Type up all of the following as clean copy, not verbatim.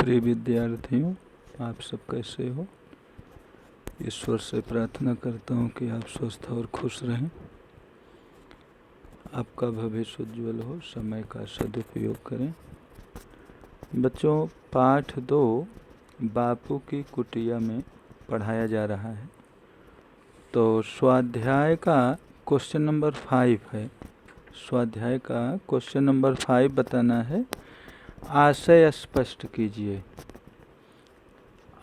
प्रिय विद्यार्थियों, आप सब कैसे हो? ईश्वर से प्रार्थना करता हूँ कि आप स्वस्थ और खुश रहें, आपका भविष्य उज्ज्वल हो, समय का सदुपयोग करें। बच्चों, पाठ 2 बापू की कुटिया में पढ़ाया जा रहा है। तो स्वाध्याय का क्वेश्चन नंबर 5 है। स्वाध्याय का क्वेश्चन नंबर 5 बताना है। आशय स्पष्ट कीजिए।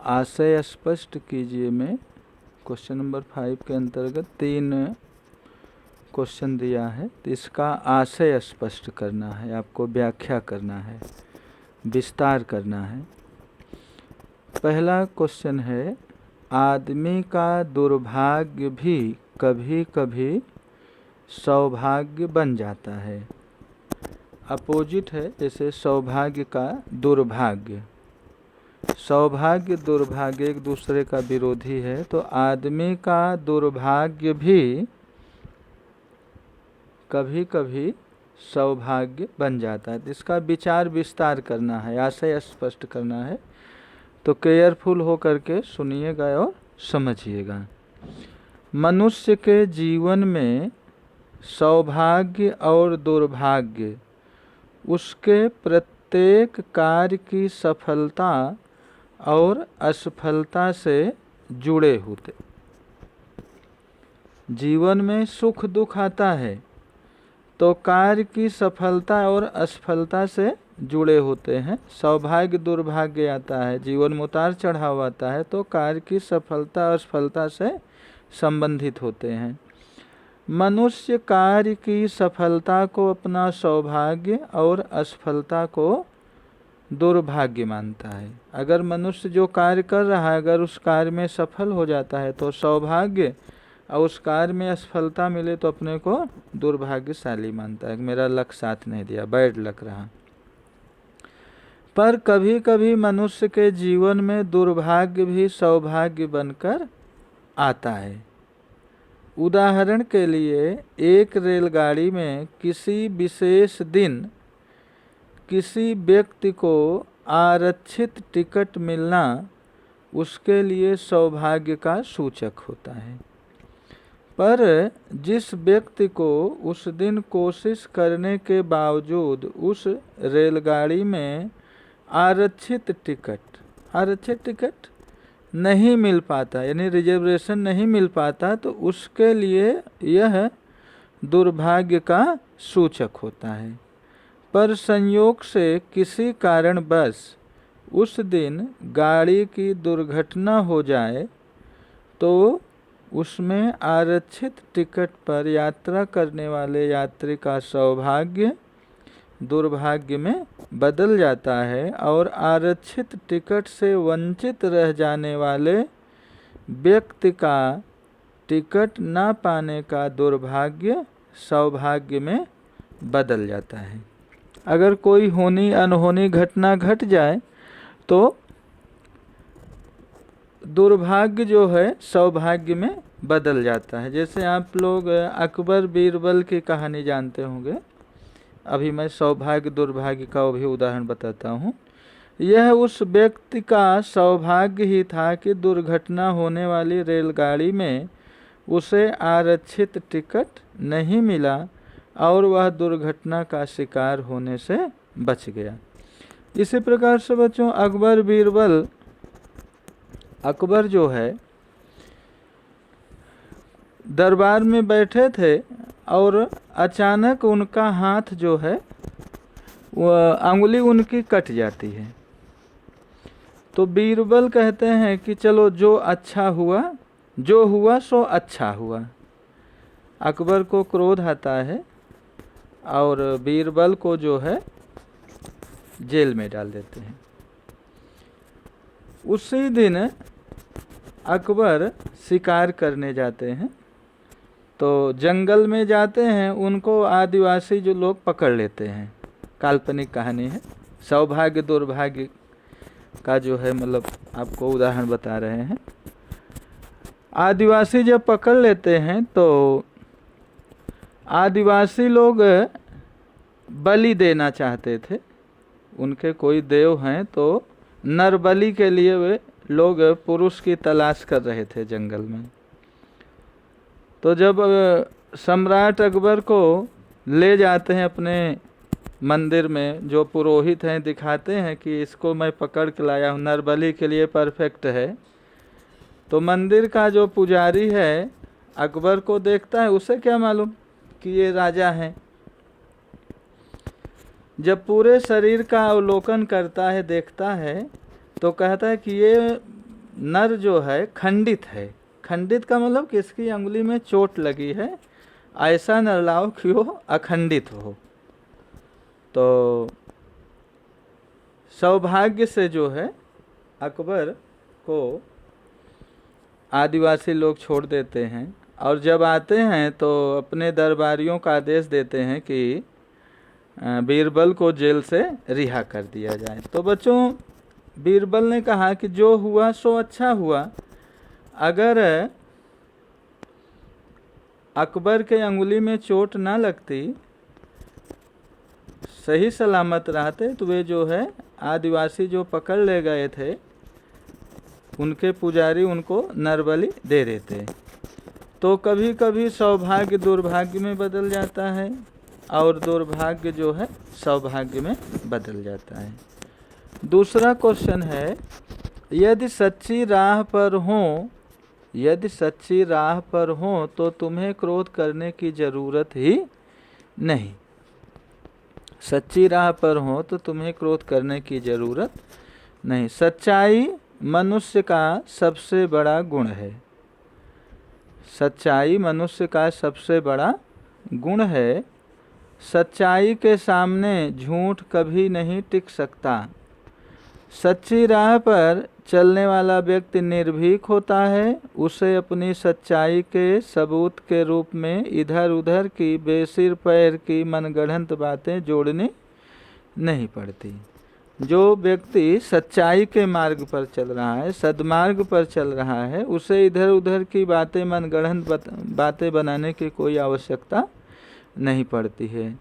आशय स्पष्ट कीजिए में क्वेश्चन नंबर 5 के अंतर्गत 3 क्वेश्चन दिया है। तो इसका आशय स्पष्ट करना है, आपको व्याख्या करना है, विस्तार करना है। पहला क्वेश्चन है, आदमी का दुर्भाग्य भी कभी कभी सौभाग्य बन जाता है। अपोजिट है, जैसे सौभाग्य का दुर्भाग्य। सौभाग्य दुर्भाग्य एक दूसरे का विरोधी है। तो आदमी का दुर्भाग्य भी कभी कभी सौभाग्य बन जाता है। इसका विचार विस्तार करना है, आशय स्पष्ट करना है। तो केयरफुल होकर के सुनिएगा और समझिएगा। मनुष्य के जीवन में सौभाग्य और दुर्भाग्य उसके प्रत्येक कार्य की सफलता और असफलता से जुड़े होते। जीवन में सुख दुख आता है तो कार्य की सफलता और असफलता से जुड़े होते हैं। सौभाग्य दुर्भाग्य आता है, जीवन में उतार चढ़ाव आता है तो कार्य की सफलता और असफलता से संबंधित होते हैं। मनुष्य कार्य की सफलता को अपना सौभाग्य और असफलता को दुर्भाग्य मानता है। अगर मनुष्य जो कार्य कर रहा है, अगर उस कार्य में सफल हो जाता है तो सौभाग्य, और उस कार्य में असफलता मिले तो अपने को दुर्भाग्यशाली मानता है, मेरा लक साथ नहीं दिया, बैड लक रहा। पर कभी कभी मनुष्य के जीवन में दुर्भाग्य भी सौभाग्य बनकर आता है। उदाहरण के लिए, एक रेलगाड़ी में किसी विशेष दिन किसी व्यक्ति को आरक्षित टिकट मिलना उसके लिए सौभाग्य का सूचक होता है। पर जिस व्यक्ति को उस दिन कोशिश करने के बावजूद उस रेलगाड़ी में आरक्षित टिकट नहीं मिल पाता, यानी रिजर्वेशन नहीं मिल पाता, तो उसके लिए यह दुर्भाग्य का सूचक होता है। पर संयोग से किसी कारणवश उस दिन गाड़ी की दुर्घटना हो जाए तो उसमें आरक्षित टिकट पर यात्रा करने वाले यात्री का सौभाग्य दुर्भाग्य में बदल जाता है और आरक्षित टिकट से वंचित रह जाने वाले व्यक्ति का टिकट न पाने का दुर्भाग्य सौभाग्य में बदल जाता है। अगर कोई होनी अनहोनी घटना घट जाए तो दुर्भाग्य जो है सौभाग्य में बदल जाता है। जैसे आप लोग अकबर बीरबल की कहानी जानते होंगे। अभी मैं सौभाग्य दुर्भाग्य का भी उदाहरण बताता हूँ। यह उस व्यक्ति का सौभाग्य ही था कि दुर्घटना होने वाली रेलगाड़ी में उसे आरक्षित टिकट नहीं मिला और वह दुर्घटना का शिकार होने से बच गया। इसी प्रकार से बच्चों, अकबर बीरबल, अकबर जो है दरबार में बैठे थे और अचानक उनका हाथ जो है वह अंगुली उनकी कट जाती है। तो बीरबल कहते हैं कि चलो जो अच्छा हुआ, जो हुआ सो अच्छा हुआ। अकबर को क्रोध आता है और बीरबल को जो है जेल में डाल देते हैं। उसी दिन अकबर शिकार करने जाते हैं तो जंगल में जाते हैं, उनको आदिवासी जो लोग पकड़ लेते हैं। काल्पनिक कहानी है, सौभाग्य दुर्भाग्य का जो है मतलब आपको उदाहरण बता रहे हैं। आदिवासी जब पकड़ लेते हैं तो आदिवासी लोग बलि देना चाहते थे। उनके कोई देव हैं तो नरबली के लिए वे लोग पुरुष की तलाश कर रहे थे जंगल में। तो जब सम्राट अकबर को ले जाते हैं अपने मंदिर में, जो पुरोहित हैं दिखाते हैं कि इसको मैं पकड़ के लाया हूँ, नरबली के लिए परफेक्ट है। तो मंदिर का जो पुजारी है अकबर को देखता है, उसे क्या मालूम कि ये राजा हैं। जब पूरे शरीर का अवलोकन करता है, देखता है, तो कहता है कि ये नर जो है खंडित है। खंडित का मतलब कि इसकी अंगुली में चोट लगी है, ऐसा नर लाओ कि वो अखंडित हो। तो सौभाग्य से जो है अकबर को आदिवासी लोग छोड़ देते हैं, और जब आते हैं तो अपने दरबारियों का आदेश देते हैं कि बीरबल को जेल से रिहा कर दिया जाए। तो बच्चों, बीरबल ने कहा कि जो हुआ सो अच्छा हुआ। अगर अकबर के अंगुली में चोट ना लगती, सही सलामत रहते, तो वे जो है आदिवासी जो पकड़ ले गए थे उनके पुजारी उनको नरबली दे देते। तो कभी कभी सौभाग्य दुर्भाग्य में बदल जाता है, और दुर्भाग्य जो है सौभाग्य में बदल जाता है। दूसरा क्वेश्चन है, यदि सच्ची राह पर हो, यदि सच्ची राह पर हो तो तुम्हें क्रोध करने की जरूरत ही नहीं। सच्ची राह पर हो तो तुम्हें क्रोध करने की जरूरत नहीं। सच्चाई मनुष्य का सबसे बड़ा गुण है। सच्चाई मनुष्य का सबसे बड़ा गुण है। सच्चाई के सामने झूठ कभी नहीं टिक सकता। सच्ची राह पर चलने वाला व्यक्ति निर्भीक होता है। उसे अपनी सच्चाई के सबूत के रूप में इधर उधर की बेसिर पैर की मनगढ़ंत बातें जोड़नी नहीं पड़ती। जो व्यक्ति सच्चाई के मार्ग पर चल रहा है, सद्मार्ग पर चल रहा है, उसे इधर उधर की बातें मनगढ़ंत बातें बनाने की कोई आवश्यकता नहीं पड़ती है।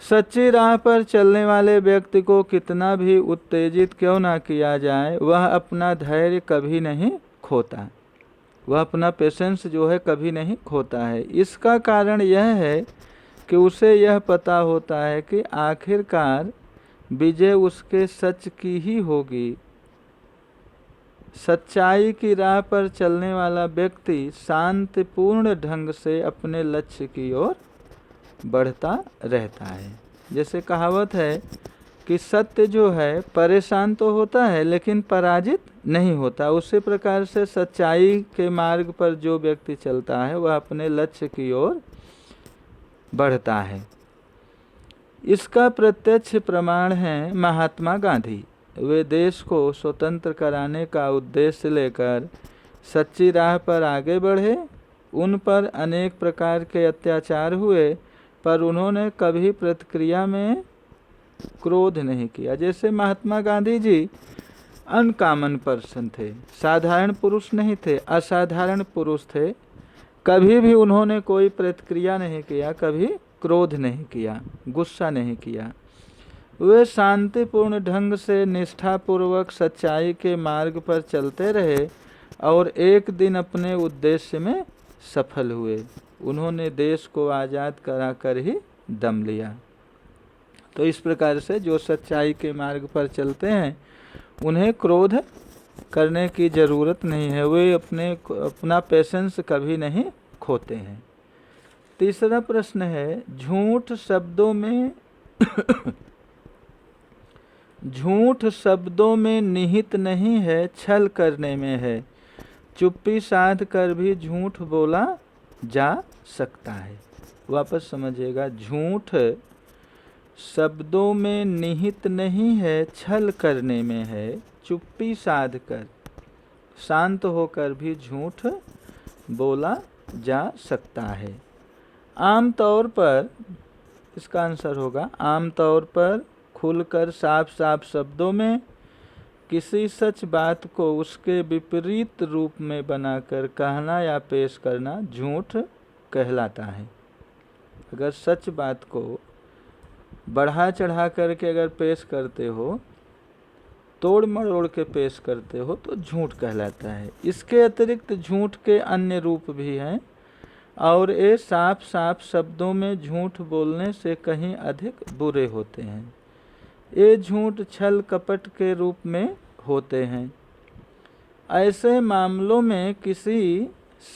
सच्ची राह पर चलने वाले व्यक्ति को कितना भी उत्तेजित क्यों ना किया जाए, वह अपना धैर्य कभी नहीं खोता। वह अपना पेशेंस जो है कभी नहीं खोता है। इसका कारण यह है कि उसे यह पता होता है कि आखिरकार विजय उसके सच की ही होगी। सच्चाई की राह पर चलने वाला व्यक्ति शांतिपूर्ण ढंग से अपने लक्ष्य की ओर बढ़ता रहता है। जैसे कहावत है कि सत्य जो है परेशान तो होता है लेकिन पराजित नहीं होता। उसी प्रकार से सच्चाई के मार्ग पर जो व्यक्ति चलता है वह अपने लक्ष्य की ओर बढ़ता है। इसका प्रत्यक्ष प्रमाण है महात्मा गांधी। वे देश को स्वतंत्र कराने का उद्देश्य लेकर सच्ची राह पर आगे बढ़े। उन पर अनेक प्रकार के अत्याचार हुए, पर उन्होंने कभी प्रतिक्रिया में क्रोध नहीं किया। जैसे महात्मा गांधी जी अनकॉमन पर्सन थे, साधारण पुरुष नहीं थे, असाधारण पुरुष थे। कभी भी उन्होंने कोई प्रतिक्रिया नहीं किया, कभी क्रोध नहीं किया, गुस्सा नहीं किया। वे शांतिपूर्ण ढंग से निष्ठापूर्वक सच्चाई के मार्ग पर चलते रहे और एक दिन अपने उद्देश्य में सफल हुए। उन्होंने देश को आज़ाद कराकर ही दम लिया। तो इस प्रकार से जो सच्चाई के मार्ग पर चलते हैं उन्हें क्रोध करने की ज़रूरत नहीं है। वे अपना पेशेंस कभी नहीं खोते हैं। तीसरा प्रश्न है, झूठ शब्दों में झूठ शब्दों में निहित नहीं है, छल करने में है। चुप्पी साध कर भी झूठ बोला जा सकता है। वापस समझिएगा, झूठ शब्दों में निहित नहीं है, छल करने में है। चुप्पी साध कर, शांत होकर भी झूठ बोला जा सकता है। आमतौर पर, इसका आंसर होगा आमतौर पर खुलकर साफ साफ शब्दों में किसी सच बात को उसके विपरीत रूप में बनाकर कहना या पेश करना झूठ कहलाता है। अगर सच बात को बढ़ा चढ़ा करके अगर पेश करते हो तोड़ मरोड़ के पेश करते हो तो झूठ कहलाता है। इसके अतिरिक्त झूठ के अन्य रूप भी हैं और ये साफ साफ शब्दों में झूठ बोलने से कहीं अधिक बुरे होते हैं। ये झूठ छल कपट के रूप में होते हैं। ऐसे मामलों में किसी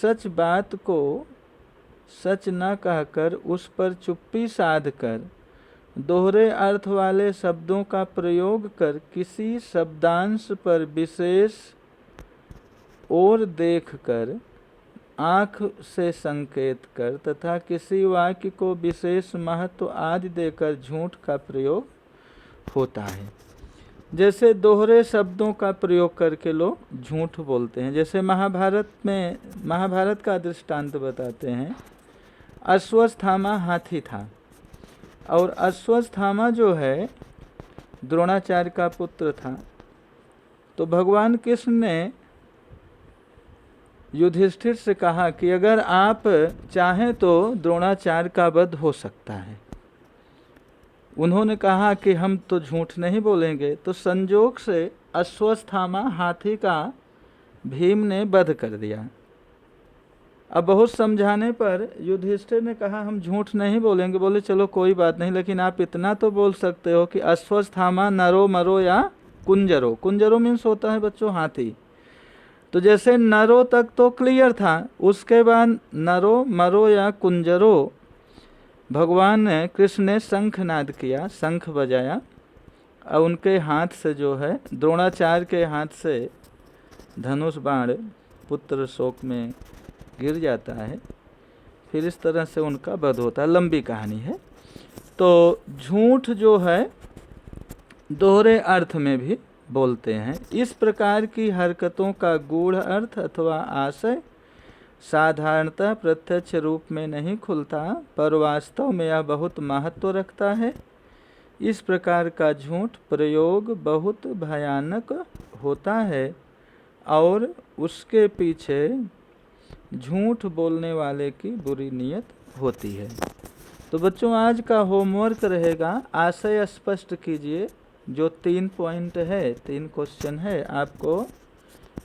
सच बात को सच न कहकर उस पर चुप्पी साध कर दोहरे अर्थ वाले शब्दों का प्रयोग कर किसी शब्दांश पर विशेष ओर देखकर आँख से संकेत कर तथा किसी वाक्य को विशेष महत्व आदि देकर झूठ का प्रयोग होता है। जैसे दोहरे शब्दों का प्रयोग करके लोग झूठ बोलते हैं। जैसे महाभारत का दृष्टांत बताते हैं। अश्वत्थामा हाथी था और अश्वत्थामा जो है द्रोणाचार्य का पुत्र था। तो भगवान कृष्ण ने युधिष्ठिर से कहा कि अगर आप चाहें तो द्रोणाचार्य का वध हो सकता है। उन्होंने कहा कि हम तो झूठ नहीं बोलेंगे। तो संजोग से अश्वत्थामा हाथी का भीम ने वध कर दिया। अब बहुत समझाने पर युधिष्ठिर ने कहा हम झूठ नहीं बोलेंगे। बोले चलो कोई बात नहीं, लेकिन आप इतना तो बोल सकते हो कि अश्वत्थामा नरो मरो या कुंजरो। कुंजरो मीन्स होता है बच्चों हाथी। तो जैसे नरो तक तो क्लियर था, उसके बाद नरो मरो या कुंजरो भगवान कृष्ण ने शंखनाद किया, शंख बजाया और उनके हाथ से जो है द्रोणाचार्य के हाथ से धनुष बाण पुत्र शोक में गिर जाता है। फिर इस तरह से उनका वध होता है। लंबी कहानी है। तो झूठ जो है दोहरे अर्थ में भी बोलते हैं। इस प्रकार की हरकतों का गूढ़ अर्थ अथवा आशय साधारणतः प्रत्यक्ष रूप में नहीं खुलता, पर वास्तव में यह बहुत महत्व रखता है। इस प्रकार का झूठ प्रयोग बहुत भयानक होता है और उसके पीछे झूठ बोलने वाले की बुरी नीयत होती है। तो बच्चों आज का होमवर्क रहेगा, आशय स्पष्ट कीजिए। जो 3 पॉइंट है, 3 क्वेश्चन है, आपको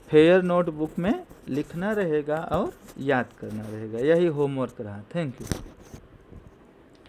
फेयर नोटबुक में लिखना रहेगा और याद करना रहेगा। यही होमवर्क रहा। Thank you.